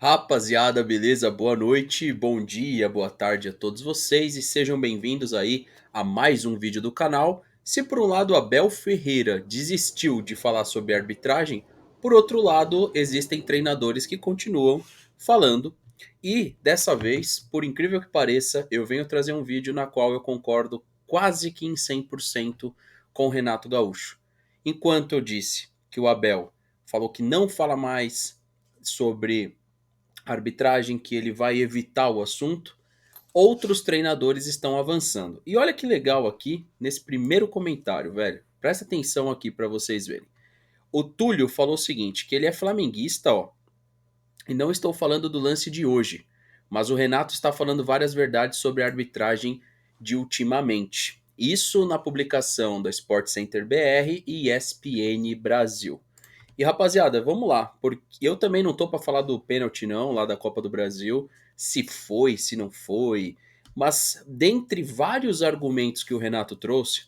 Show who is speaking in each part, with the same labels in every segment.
Speaker 1: Rapaziada, beleza? Boa noite, bom dia, boa tarde a todos vocês e sejam bem-vindos aí a mais um vídeo do canal. Se por um lado Abel Ferreira desistiu de falar sobre arbitragem, por outro lado existem treinadores que continuam falando. E dessa vez, por incrível que pareça, eu venho trazer um vídeo na qual eu concordo quase que em 100% com o Renato Gaúcho. Enquanto eu disse que o Abel falou que não fala mais sobre arbitragem, que ele vai evitar o assunto, outros treinadores estão avançando. E olha que legal aqui nesse primeiro comentário, velho. Presta atenção aqui para vocês verem. O Túlio falou o seguinte, que ele é flamenguista, ó. E não estou falando do lance de hoje, mas o Renato está falando várias verdades sobre a arbitragem de ultimamente. Isso na publicação da Sport Center BR e ESPN Brasil. E rapaziada, vamos lá, porque eu também não tô pra falar do pênalti não, lá da Copa do Brasil, se foi, se não foi, mas dentre vários argumentos que o Renato trouxe,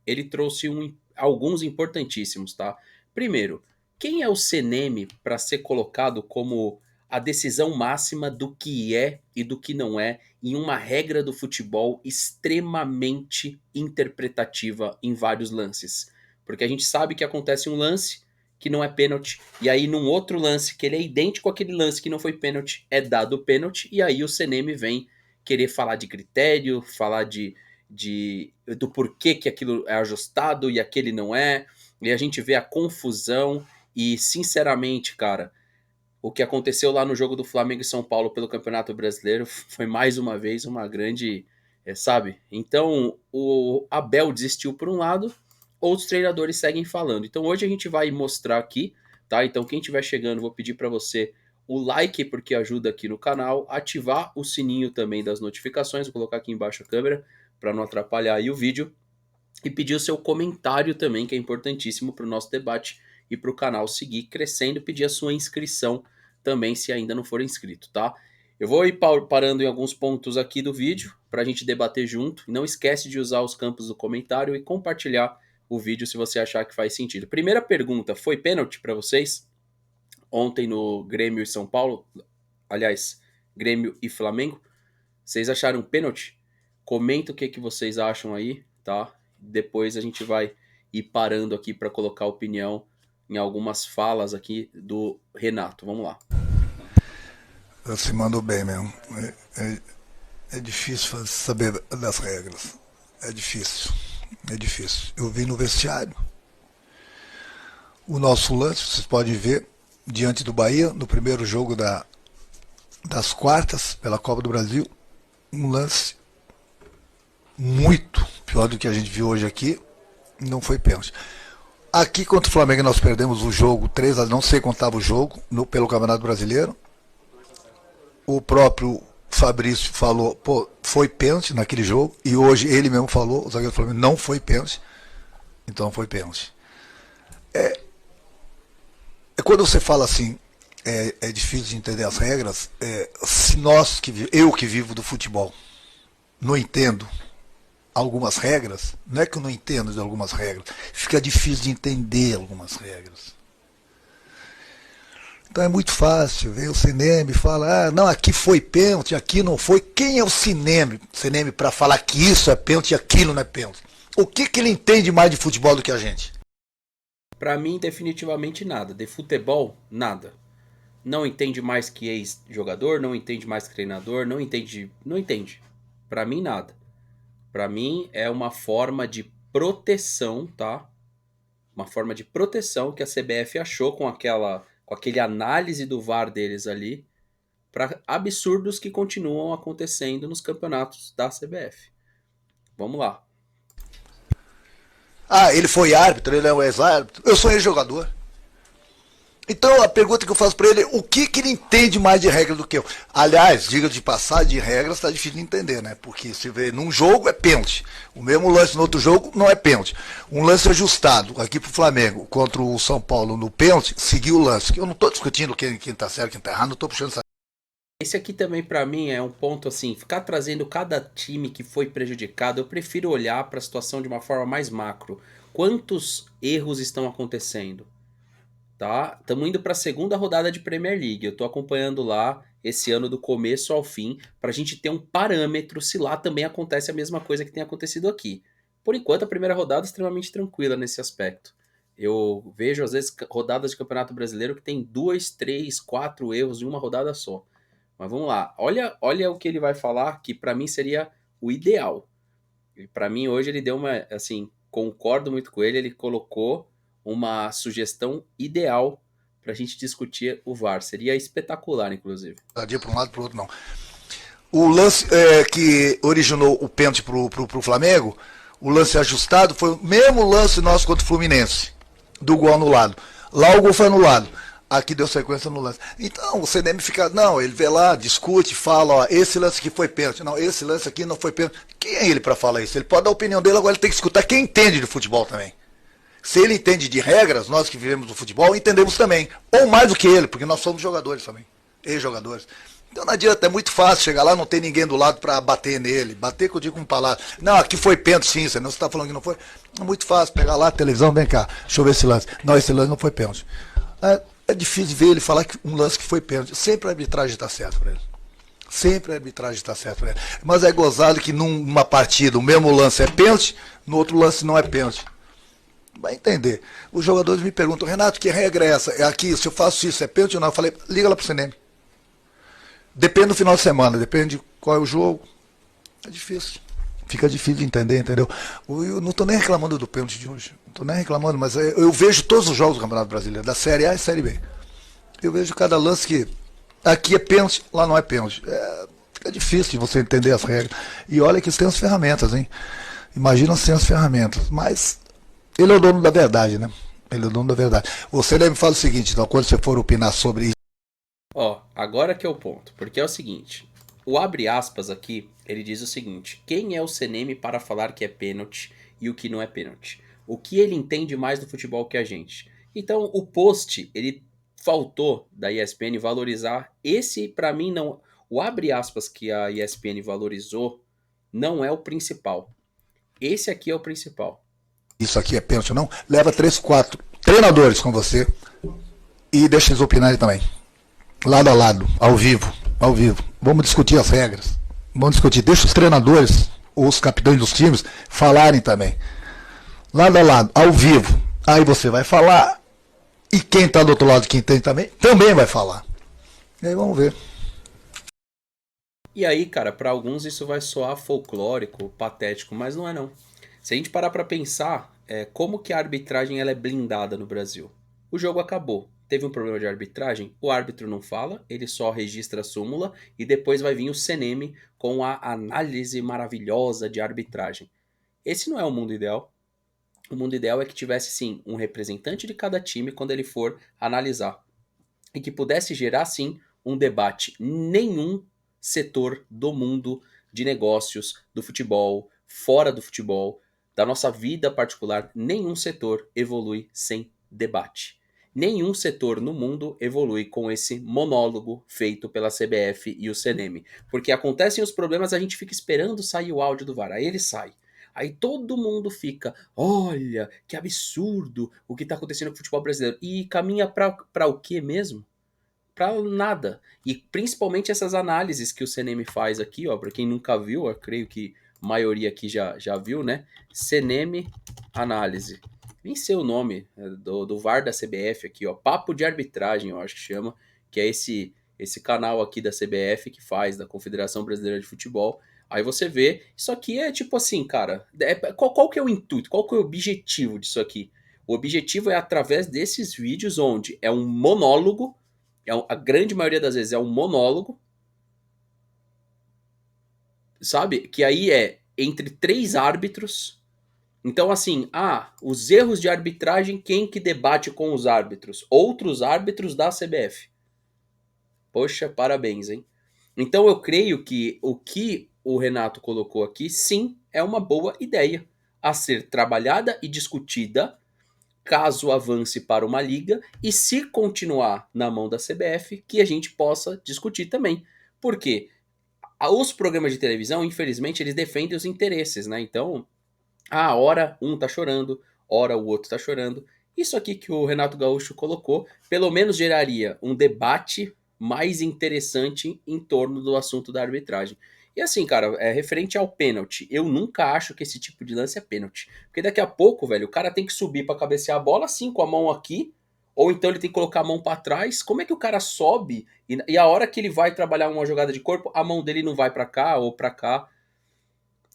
Speaker 1: ele trouxe alguns importantíssimos, tá? Primeiro, quem é o CNM para ser colocado como a decisão máxima do que é e do que não é em uma regra do futebol extremamente interpretativa em vários lances? Porque a gente sabe que acontece um lance que não é pênalti, e aí num outro lance que ele é idêntico àquele lance que não foi pênalti, é dado pênalti, e aí o CNM vem querer falar de critério, falar do porquê que aquilo é ajustado e aquele não é, e a gente vê a confusão, e sinceramente, cara, o que aconteceu lá no jogo do Flamengo e São Paulo pelo Campeonato Brasileiro foi mais uma vez uma grande, sabe? Então o Abel desistiu por um lado, outros treinadores seguem falando. Então hoje a gente vai mostrar aqui, tá? Então quem estiver chegando, vou pedir para você o like porque ajuda aqui no canal, ativar o sininho também das notificações, vou colocar aqui embaixo a câmera para não atrapalhar aí o vídeo e pedir o seu comentário também, que é importantíssimo para o nosso debate e para o canal seguir crescendo, pedir a sua inscrição também se ainda não for inscrito, tá? Eu vou ir parando em alguns pontos aqui do vídeo para a gente debater junto. Não esquece de usar os campos do comentário e compartilhar o vídeo se você achar que faz sentido. Primeira pergunta, foi pênalti para vocês? Ontem no Grêmio e São Paulo, aliás, Grêmio e Flamengo, vocês acharam pênalti? Comenta o que vocês acham aí, tá? Depois a gente vai ir parando aqui para colocar opinião em algumas falas aqui do Renato. Vamos lá.
Speaker 2: Você mandou bem mesmo. É difícil saber das regras. É difícil. É difícil. Eu vi no vestiário. O nosso lance, vocês podem ver, diante do Bahia, no primeiro jogo das quartas pela Copa do Brasil, um lance muito pior do que a gente viu hoje aqui. Não foi pênalti. Aqui contra o Flamengo nós perdemos o jogo 3-0, não sei quanto estava o jogo, pelo Campeonato Brasileiro. O próprio Fabrício falou, pô, foi pênalti naquele jogo, e hoje ele mesmo falou, o zagueiro do Flamengo, não foi pênalti, então foi pênalti. É quando você fala assim, é difícil de entender as regras, se eu que vivo do futebol, não entendo algumas regras, não é que eu não entendo de algumas regras, fica difícil de entender algumas regras. Então é muito fácil, ver o CNM e fala, não, aqui foi pênalti, aqui não foi. Quem é o CNM para falar que isso é pênalti e aquilo não é pênalti? O que ele entende mais de futebol do que a gente?
Speaker 1: Para mim, definitivamente nada. De futebol, nada. Não entende mais que ex-jogador, não entende mais que treinador, não entende, não entende. Para mim, nada. Para mim é uma forma de proteção, tá? Uma forma de proteção que a CBF achou com aquele análise do VAR deles ali para absurdos que continuam acontecendo nos campeonatos da CBF. Vamos lá.
Speaker 2: Ah, ele foi árbitro, ele é um ex-árbitro, eu sou ex-jogador. Então a pergunta que eu faço para ele é o que ele entende mais de regra do que eu. Aliás, diga de passar de regras, está difícil de entender, né? Porque se vê num jogo é pênalti. O mesmo lance no outro jogo não é pênalti. Um lance ajustado aqui pro Flamengo contra o São Paulo no pênalti, seguiu o lance. Eu não estou discutindo quem tá certo, quem tá errado, não estou puxando essa.
Speaker 1: Esse aqui também para mim é um ponto assim, ficar trazendo cada time que foi prejudicado, eu prefiro olhar para a situação de uma forma mais macro. Quantos erros estão acontecendo? tá? Estamos indo para a segunda rodada de Premier League. Eu tô acompanhando lá esse ano do começo ao fim, para a gente ter um parâmetro se lá também acontece a mesma coisa que tem acontecido aqui. Por enquanto, a primeira rodada é extremamente tranquila nesse aspecto. Eu vejo, às vezes, rodadas de Campeonato Brasileiro que tem 2, 3, 4 erros em uma rodada só. Mas vamos lá. Olha o que ele vai falar, que para mim seria o ideal. Para mim, hoje, ele deu uma. Assim, concordo muito com ele. Ele colocou uma sugestão ideal para a gente discutir o VAR. Seria espetacular, inclusive.
Speaker 2: Para um lado para o outro, não. O lance que originou o pênalti pro Flamengo, o lance ajustado, foi o mesmo lance nosso contra o Fluminense, do gol anulado. Lá o gol foi anulado. Aqui deu sequência no lance. Então, o CNM fica. Não, ele vê lá, discute, fala, ó, esse lance aqui foi pênalti. Não, esse lance aqui não foi pênalti. Quem é ele para falar isso? Ele pode dar a opinião dele, agora ele tem que escutar quem entende de futebol também. Se ele entende de regras, nós que vivemos do futebol, entendemos também. Ou mais do que ele, porque nós somos jogadores também. Ex-jogadores. Então não adianta, é muito fácil chegar lá, não tem ninguém do lado para bater nele. Bater que eu digo com palavras. Não, aqui foi pênalti sim, você não está falando que não foi. É muito fácil, pegar lá a televisão, vem cá, deixa eu ver esse lance. Não, esse lance não foi pênalti. É difícil ver ele falar que um lance que foi pênalti. Sempre a arbitragem está certa para ele. Sempre a arbitragem está certa para ele. Mas é gozado que numa partida o mesmo lance é pênalti, no outro lance não é pênalti. Vai entender. Os jogadores me perguntam, Renato, que regra é essa? É aqui, se eu faço isso, é pênalti ou não? Eu falei, liga lá pro CNM. Depende do final de semana, depende de qual é o jogo. É difícil. Fica difícil de entender, entendeu? Eu não estou nem reclamando do pênalti de hoje. Não estou nem reclamando, mas eu vejo todos os jogos do Campeonato Brasileiro, da Série A e Série B. Eu vejo cada lance que aqui é pênalti, lá não é pênalti. Fica difícil de você entender as regras. E olha que eles têm as ferramentas, hein? Imagina sem as ferramentas. Mas ele é o dono da verdade, né? Ele é o dono da verdade. Você me fala o seguinte, então, quando você for opinar sobre isso.
Speaker 1: Ó, agora que é o ponto, porque é o seguinte, o abre aspas aqui, ele diz o seguinte, quem é o CNM para falar que é pênalti e o que não é pênalti? O que ele entende mais do futebol que a gente? Então, o post, ele faltou da ESPN valorizar esse, pra mim, não, o abre aspas que a ESPN valorizou não é o principal. Esse aqui é o principal.
Speaker 2: Isso aqui é pênalti ou não? Leva 3, 4 treinadores com você e deixa eles opinarem também. Lado a lado, ao vivo, ao vivo. Vamos discutir as regras. Vamos discutir. Deixa os treinadores, os capitães dos times, falarem também. Lado a lado, ao vivo. Aí você vai falar. E quem está do outro lado, quem tem também vai falar. E aí vamos ver.
Speaker 1: E aí, cara, para alguns isso vai soar folclórico, patético, mas não é não. Se a gente parar para pensar, como que a arbitragem ela é blindada no Brasil? O jogo acabou. Teve um problema de arbitragem, o árbitro não fala, ele só registra a súmula e depois vai vir o CNM com a análise maravilhosa de arbitragem. Esse não é o mundo ideal. O mundo ideal é que tivesse sim um representante de cada time quando ele for analisar e que pudesse gerar sim um debate. Nenhum setor do mundo de negócios, do futebol, fora do futebol, da nossa vida particular, nenhum setor evolui sem debate. Nenhum setor no mundo evolui com esse monólogo feito pela CBF e o CNM. Porque acontecem os problemas, a gente fica esperando sair o áudio do VAR. Aí ele sai. Aí todo mundo fica, olha, que absurdo o que está acontecendo com o futebol brasileiro. E caminha para o quê mesmo? Para nada. E principalmente essas análises que o CNM faz aqui, ó, para quem nunca viu, eu creio que a maioria aqui já viu, né? CNM Análise. Nem sei o nome do VAR da CBF aqui, ó. Papo de Arbitragem, eu acho que chama, que é esse canal aqui da CBF que faz, da Confederação Brasileira de Futebol. Aí você vê, isso aqui é tipo assim, cara, qual que é o intuito, qual que é o objetivo disso aqui? O objetivo é através desses vídeos onde é um monólogo, a grande maioria das vezes é um monólogo, sabe? Que aí é entre 3 árbitros. Então, assim, os erros de arbitragem, quem que debate com os árbitros? Outros árbitros da CBF. Poxa, parabéns, hein? Então, eu creio que o que o Renato colocou aqui, sim, é uma boa ideia a ser trabalhada e discutida caso avance para uma liga e se continuar na mão da CBF, que a gente possa discutir também. Por quê? Os programas de televisão, infelizmente, eles defendem os interesses, né? Então, ora um tá chorando, ora o outro tá chorando. Isso aqui que o Renato Gaúcho colocou, pelo menos geraria um debate mais interessante em torno do assunto da arbitragem. E assim, cara, referente ao pênalti, eu nunca acho que esse tipo de lance é pênalti. Porque daqui a pouco, velho, o cara tem que subir pra cabecear a bola assim, com a mão aqui, ou então ele tem que colocar a mão pra trás. Como é que o cara sobe e a hora que ele vai trabalhar uma jogada de corpo, a mão dele não vai pra cá ou pra cá?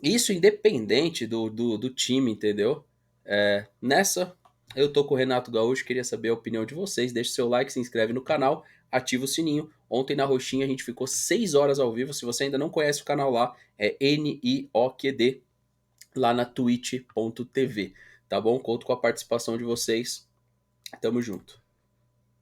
Speaker 1: Isso independente do time, entendeu? Nessa, eu tô com o Renato Gaúcho, queria saber a opinião de vocês. Deixe seu like, se inscreve no canal, ativa o sininho. Ontem na Roxinha a gente ficou 6 horas ao vivo. Se você ainda não conhece o canal lá, é NIOQD, lá na twitch.tv. Tá bom? Conto com a participação de vocês. Tamo junto.